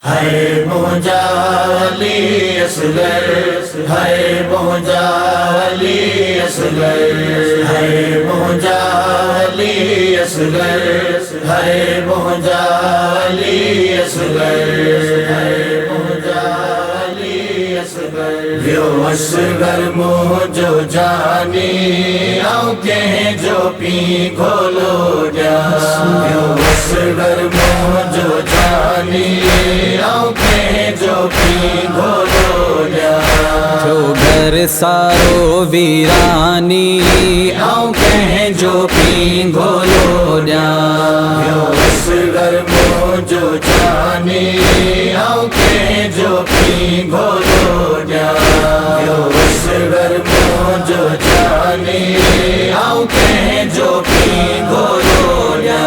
है मुजाली असगर, है मुजाली असगर, है मुजाली असगर, है मुजाली असगर, है मुजाली असगर। यो असगर मुझो जानी आंखें जो पी खोलो जा। यो असगर मुझो जानी आंखें जो पी खोलो जा। जो घर सारो वीरानी आंखें जो पी खोलो जा। यो असगर मुझो जानी आंखें जो पी खोलो जा। यो असगर मुझो जानी आंखें जो पी खोलो जा।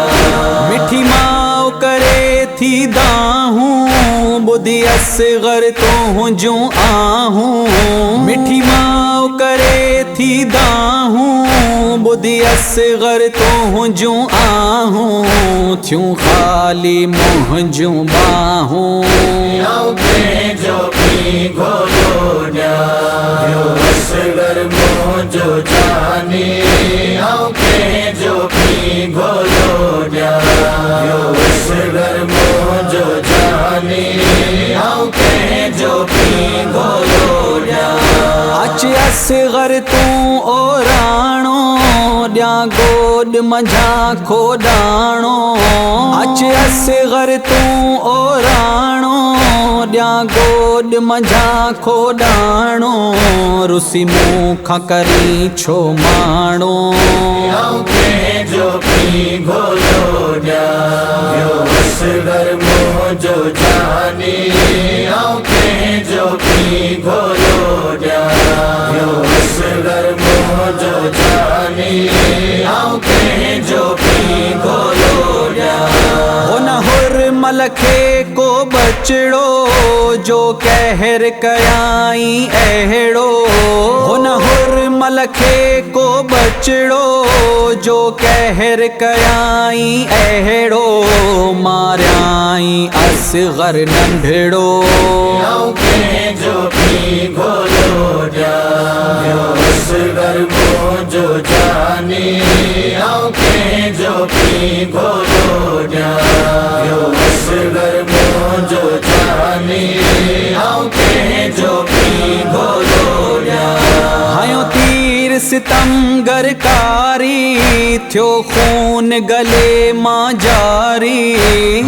मिठी माओ करे थी दाहूं बुद्धि असगर तो हूँ जो आहूं। मिठी माओ करे थी दाहूं बुद्धि असगर तो हूँ जो आहूं। थ्यूं खाली मुँह जो बाहूं आंखें जो पी खोलो जा। यो असगर मुझो जानी आंखें जो पी खोलो जा। यो असगर मुझो जानी आंखें जो पी खोलो जा। अच असगर तू ओ राणो ॾिया गोद मंझा खोडाणो। अच असगर तू ओ राणो ॾिया गोद मंझा खोडाणो। रुसी मुँह खां करी छो माणो। आंखें जो पी खोलो जा। यो असगर मुझो जानी आंखें जो पी खोलो जा। यो असगर मुझो जानी आंखें जो पी खोलो जा। हो न हुर मलखे को बचड़ो जो कहर कयाई अहड़ो। हो न हुर मलखे को बचड़ो जो कहर कयाई अहड़ो। मारियाई असगर नंढड़ो। आंखें जो पी खोलो जा। यो असगर मुझो जानी आंखें जो पी खोलो जा। यो असगर मुझो जानी आंखें जो पी खोलो जा। हायो तीर सितमगर कारी थियो खून गले मां जारी।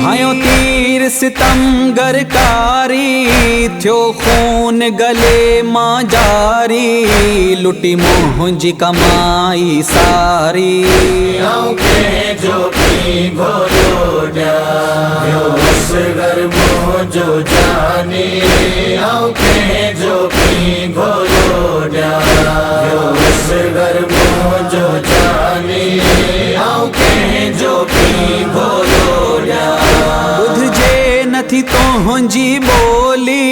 हायो तीर सितमगर कारी थियो खून गले मां जारी। लुटी मुंहिंजी कमाई सारी। आंखें जो पी खोलो जा। यो असगर मुझो जानी आंखें जो पी खोलो जा। यो असगर मुझो जानी आंखें जो पी खोलो जा। बुधजे नथी तुंहिंजी बोली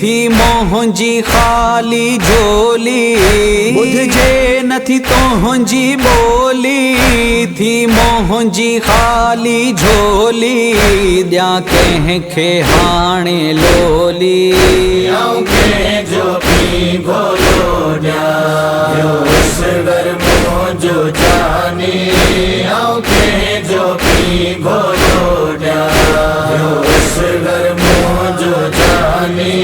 थी मोहंजी खाली झोली। बुधजे नथी तुंहिंजी बोली थी मोहंजी खाली झोली। ॾिया कंहिंखे हाणे लोली। आंखें जो पी खोलो जा। यो असगर मुझो जानी आंखें जो पी खोलो जा। यो असगर मुझो जानी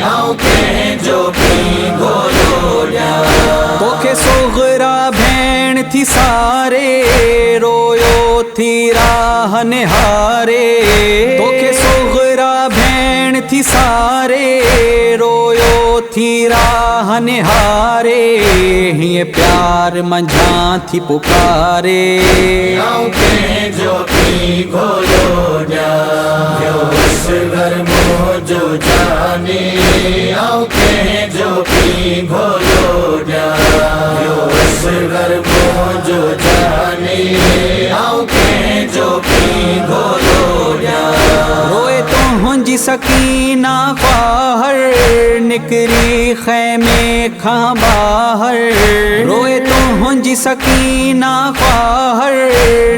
आंखें जो पी खोलो जा। तोखे सोगरा भेण थी सारे रोयो थी राह निहारे। तोखे सोगरा भेण थी सारे रोयो थी राह निहारे। हीअं प्यार मंझा थी पुकारे। आंखें जो पी खोलो जा। यो असगर मुझो जानी आंखें जो पी खोलो जा। यो असगर मुझो जानी आंखें जो पी खोलो जा। रोए तुंहिंजी जी सकीना ख्वाहर निकरी खैमे खां बाहर रोए तो हुंजी सकीना ख्वाहर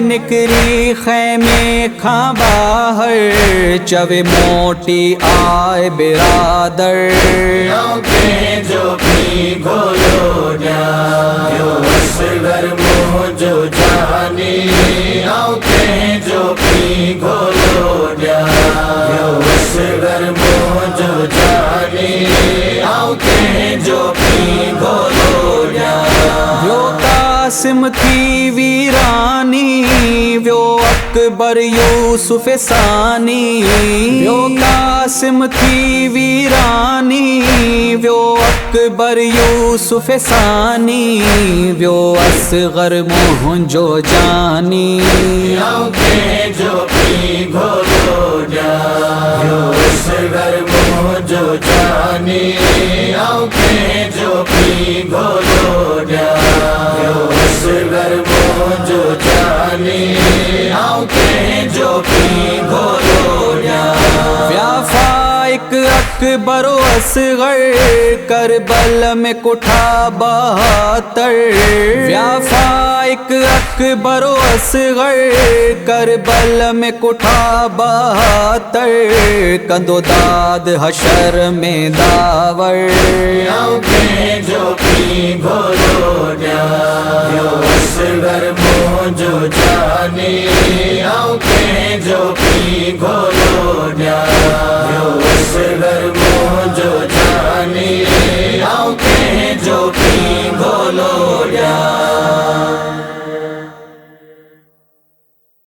निकरी खैमे खां बाहर चवे मोटी आए बिरादर आंखें जो पी घोलो न्यायो असगर मोह जो जानी आंखें जो पी घोलो न्यायो असगर मोह जो जानी आंखें जो पी घोलो व्यो कासिम थी वीरानी व्यो अकबर यूसुफ सानी व्यो कासिम थी वीरानी व्यो अकबर यूसुफ सानी व्यो असगर मुंहिंजो जानी आंखें जो पी घोलो न्यायो असगर मोह जो जानी आंखें जो पी घोलो न्यायो असगर मोह जो जानी आंखें जो पी घोलो व्याफाइक अकबर असगर करबल में कुठा बहातर व्याफाइक अकबर असगर करबल में कुठा बहातर कंदो दाद हशर में दावर आंखें जो पी घोलो न्यायो असगर मोह जो जानी आंखें जो पी घोलो न्यायो